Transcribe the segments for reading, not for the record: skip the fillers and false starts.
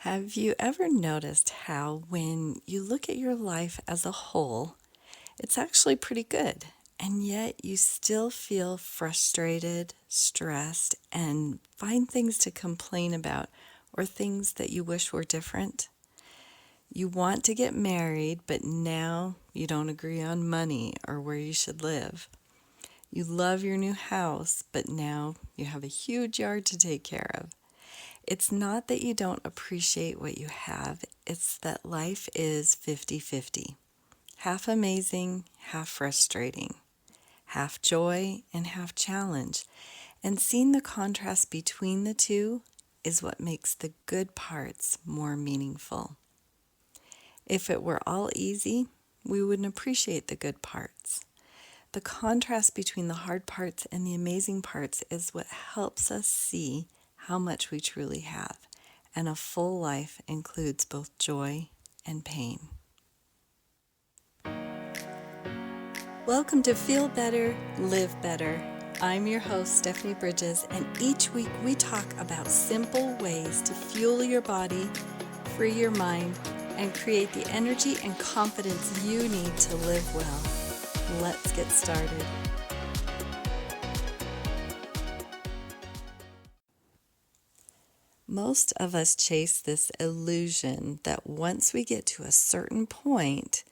Have you ever noticed how when you look at your life as a whole, it's actually pretty good, and yet you still feel frustrated, stressed, and find things to complain about or things that you wish were different? You want to get married, but now you don't agree on money or where you should live. You love your new house, but now you have a huge yard to take care of. It's not that you don't appreciate what you have, it's that life is 50-50. Half amazing, half frustrating, half joy and half challenge. And seeing the contrast between the two is what makes the good parts more meaningful. If it were all easy, we wouldn't appreciate the good parts. The contrast between the hard parts and the amazing parts is what helps us see how much we truly have. And a full life includes both joy and pain. Welcome to Feel Better, Live Better. I'm your host, Stephanie Bridges, and each week we talk about simple ways to fuel your body, free your mind, and create the energy and confidence you need to live well. Let's get started. Most of us chase this illusion that once we get to a certain point,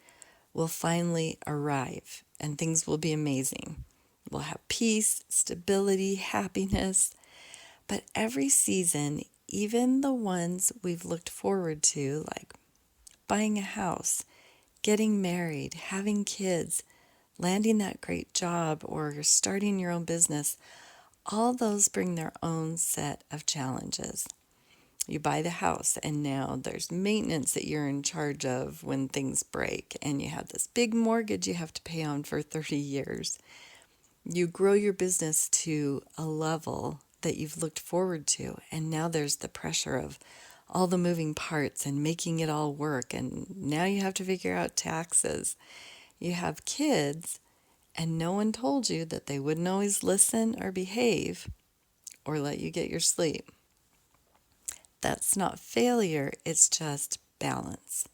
we'll finally arrive and things will be amazing. We'll have peace, stability, happiness. But every season, even the ones we've looked forward to, like buying a house, getting married, having kids, landing that great job, or starting your own business, all those bring their own set of challenges. You buy the house and now there's maintenance that you're in charge of when things break, and you have this big mortgage you have to pay on for 30 years. You grow your business to a level that you've looked forward to, and now there's the pressure of all the moving parts and making it all work, and now you have to figure out taxes. You have kids, and no one told you that they wouldn't always listen or behave or let you get your sleep. That's not failure, it's just balance.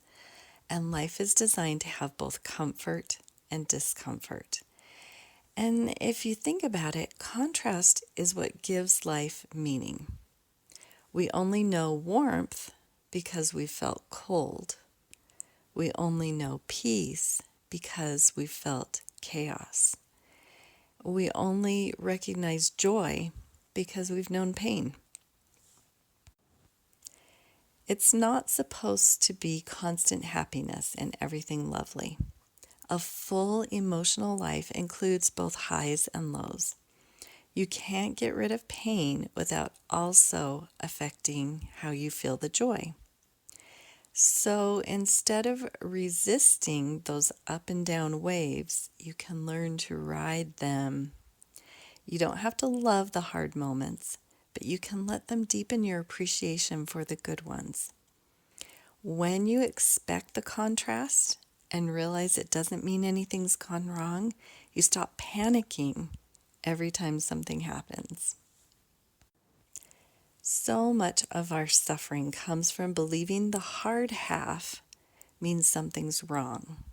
And life is designed to have both comfort and discomfort. And if you think about it, contrast is what gives life meaning. We only know warmth because we felt cold. We only know peace because we felt chaos. We only recognize joy because we've known pain. It's not supposed to be constant happiness and everything lovely. A full emotional life includes both highs and lows. You can't get rid of pain without also affecting how you feel the joy. So instead of resisting those up and down waves, you can learn to ride them. You don't have to love the hard moments, but you can let them deepen your appreciation for the good ones. When you expect the contrast and realize it doesn't mean anything's gone wrong, you stop panicking every time something happens. So much of our suffering comes from believing the hard half means something's wrong.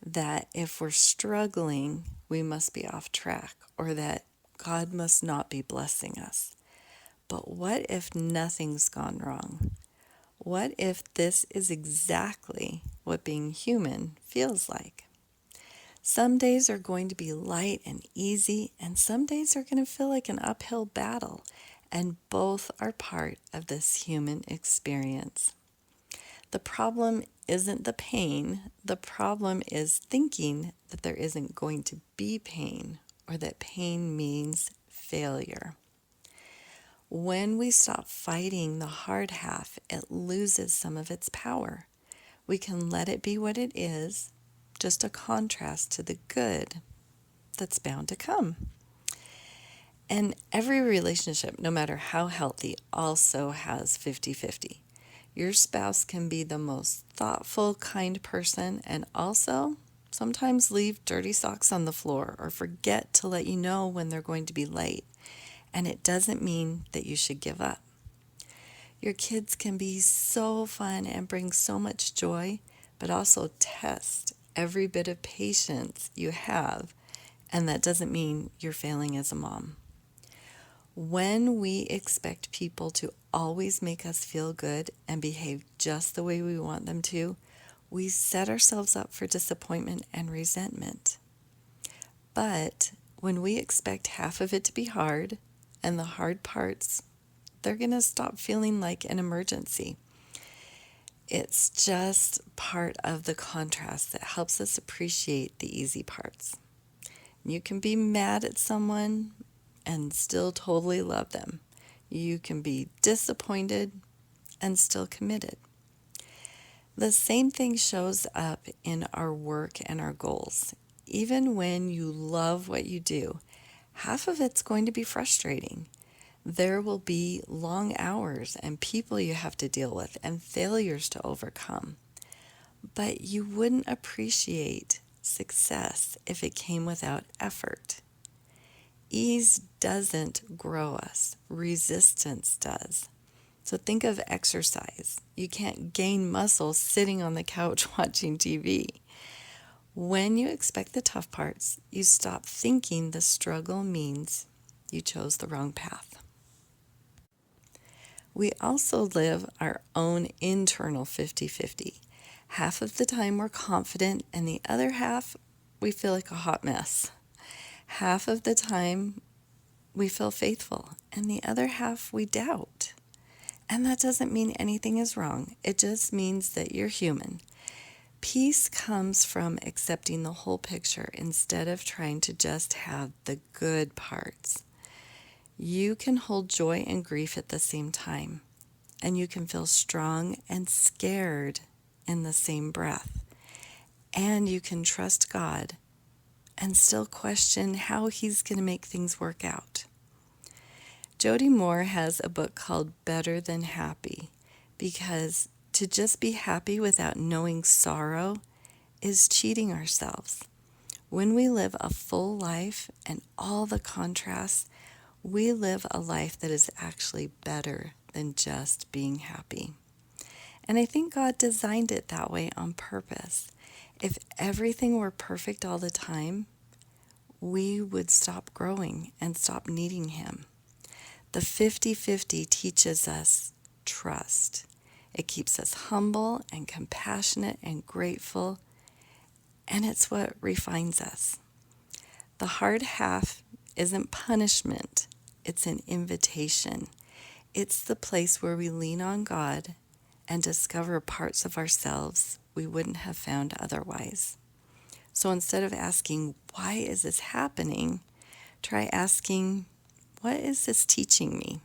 That if we're struggling, we must be off track, or that God must not be blessing us. But what if nothing's gone wrong? What if this is exactly what being human feels like? Some days are going to be light and easy, and some days are going to feel like an uphill battle, and both are part of this human experience. The problem isn't the pain, the problem is thinking that there isn't going to be pain, or that pain means failure. When we stop fighting the hard half, it loses some of its power. We can let it be what it is, just a contrast to the good that's bound to come. And every relationship, no matter how healthy, also has 50-50. Your spouse can be the most thoughtful, kind person and also sometimes leave dirty socks on the floor or forget to let you know when they're going to be late. And it doesn't mean that you should give up. Your kids can be so fun and bring so much joy, but also test every bit of patience you have, and that doesn't mean you're failing as a mom. When we expect people to always make us feel good and behave just the way we want them to, we set ourselves up for disappointment and resentment. But when we expect half of it to be hard and the hard parts, they're going to stop feeling like an emergency. It's just part of the contrast that helps us appreciate the easy parts. You can be mad at someone and still totally love them. You can be disappointed and still committed. The same thing shows up in our work and our goals. Even when you love what you do, half of it's going to be frustrating. There will be long hours and people you have to deal with and failures to overcome. But you wouldn't appreciate success if it came without effort. Ease doesn't grow us, resistance does. So think of exercise. You can't gain muscle sitting on the couch watching TV. When you expect the tough parts, you stop thinking the struggle means you chose the wrong path. We also live our own internal 50-50. Half of the time we're confident, and the other half we feel like a hot mess. Half of the time we feel faithful, and the other half we doubt. And that doesn't mean anything is wrong. It just means that you're human. Peace comes from accepting the whole picture instead of trying to just have the good parts. You can hold joy and grief at the same time, and you can feel strong and scared in the same breath. And you can trust God and still question how He's going to make things work out. Jody Moore has a book called Better Than Happy, because to just be happy without knowing sorrow is cheating ourselves. When we live a full life and all the contrasts, we live a life that is actually better than just being happy. And I think God designed it that way on purpose. If everything were perfect all the time, we would stop growing and stop needing Him. The 50-50 teaches us trust. It keeps us humble and compassionate and grateful, and it's what refines us. The hard half isn't punishment, it's an invitation. It's the place where we lean on God and discover parts of ourselves we wouldn't have found otherwise. So instead of asking, why is this happening? Try asking, what is this teaching me?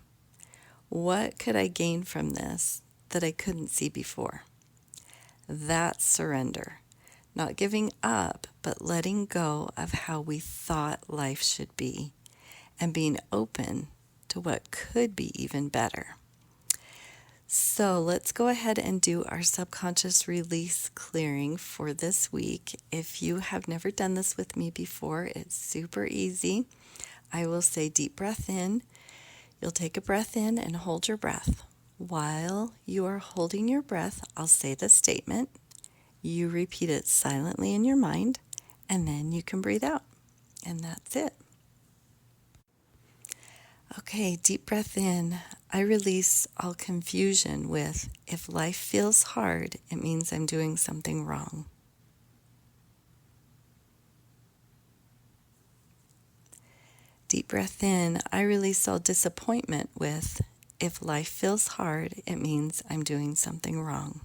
What could I gain from this that I couldn't see before? That's surrender. Not giving up, but letting go of how we thought life should be and being open to what could be even better. So let's go ahead and do our subconscious release clearing for this week. If you have never done this with me before, it's super easy. I will say deep breath in. You'll take a breath in and hold your breath. While you are holding your breath, I'll say the statement. You repeat it silently in your mind, and then you can breathe out. And that's it. Okay, deep breath in. I release all confusion with, if life feels hard, it means I'm doing something wrong. Deep breath in. I release all disappointment with, if life feels hard, it means I'm doing something wrong.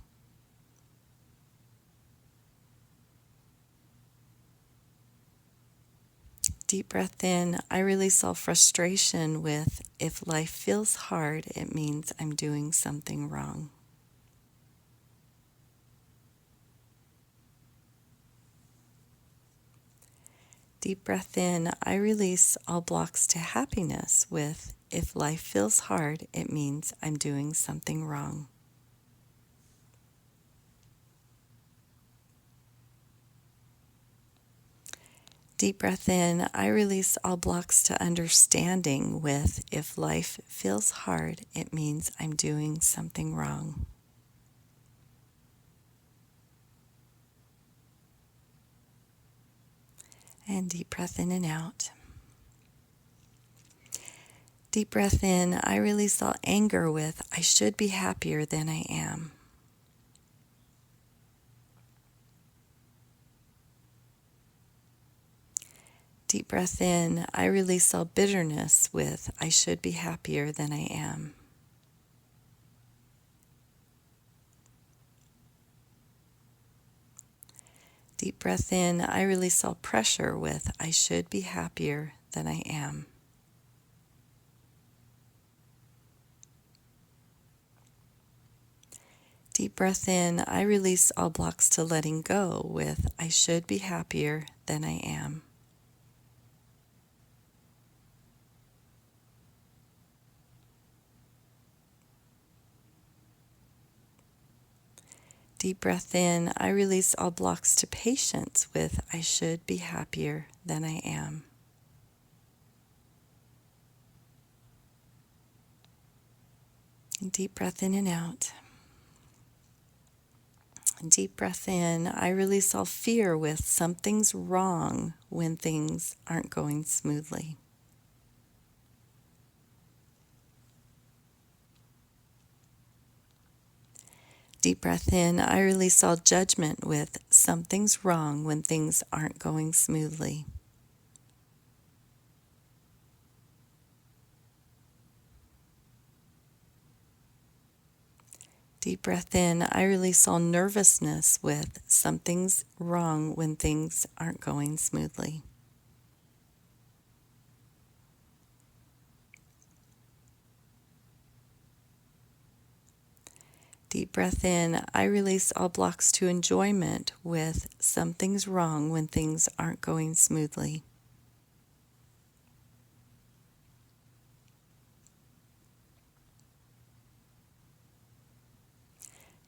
Deep breath in. I release all frustration with, if life feels hard, it means I'm doing something wrong. Deep breath in. I release all blocks to happiness with, if life feels hard, it means I'm doing something wrong. Deep breath in. I release all blocks to understanding with, if life feels hard, it means I'm doing something wrong. And deep breath in and out. Deep breath in. I release all anger with, I should be happier than I am. Deep breath in. I release all bitterness with, I should be happier than I am. Deep breath in. I release all pressure with, I should be happier than I am. Deep breath in. I release all blocks to letting go with, I should be happier than I am. Deep breath in. I release all blocks to patience with, I should be happier than I am. Deep breath in and out. Deep breath in. I release all fear with, something's wrong when things aren't going smoothly. Deep breath in. I release all judgment with, something's wrong when things aren't going smoothly. Deep breath in. I release all nervousness with, something's wrong when things aren't going smoothly. Deep breath in. I release all blocks to enjoyment with, something's wrong when things aren't going smoothly.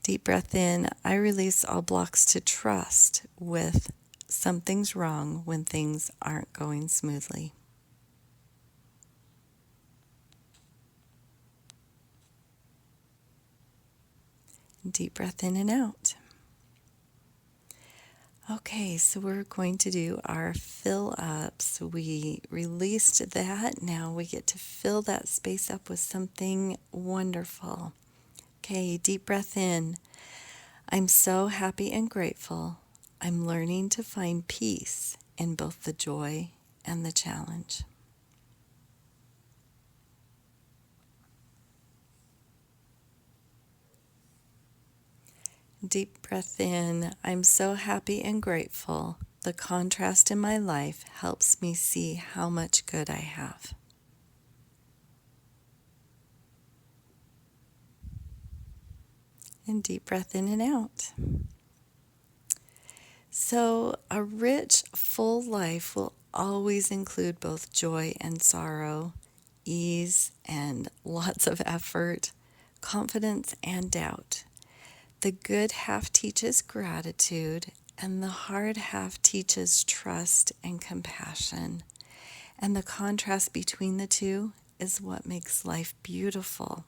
Deep breath in. I release all blocks to trust with, something's wrong when things aren't going smoothly. Deep breath in and out. Okay, so we're going to do our fill ups. We released that. Now we get to fill that space up with something wonderful. Okay, deep breath in. I'm so happy and grateful. I'm learning to find peace in both the joy and the challenge. Deep breath in. I'm so happy and grateful. The contrast in my life helps me see how much good I have. And deep breath in and out. So, a rich, full life will always include both joy and sorrow, ease and lots of effort, confidence and doubt. The good half teaches gratitude, and the hard half teaches trust and compassion. And the contrast between the two is what makes life beautiful.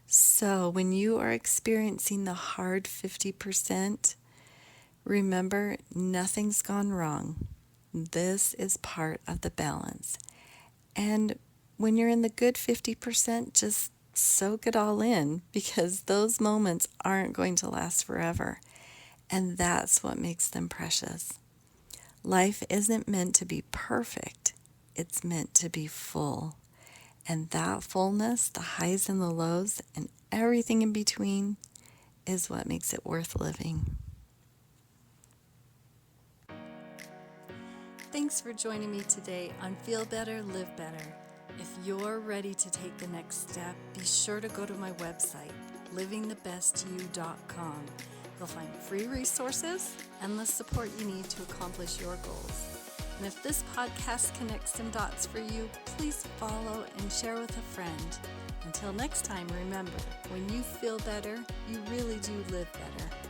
So, when you are experiencing the hard 50%, remember, nothing's gone wrong. This is part of the balance. And when you're in the good 50%, just soak it all in, because those moments aren't going to last forever. And that's what makes them precious. Life isn't meant to be perfect. It's meant to be full. And that fullness, the highs and the lows, and everything in between, is what makes it worth living. Thanks for joining me today on Feel Better, Live Better. If you're ready to take the next step, be sure to go to my website, livingthebestyou.com. You'll find free resources and the support you need to accomplish your goals. And if this podcast connects some dots for you, please follow and share with a friend. Until next time, remember, when you feel better, you really do live better.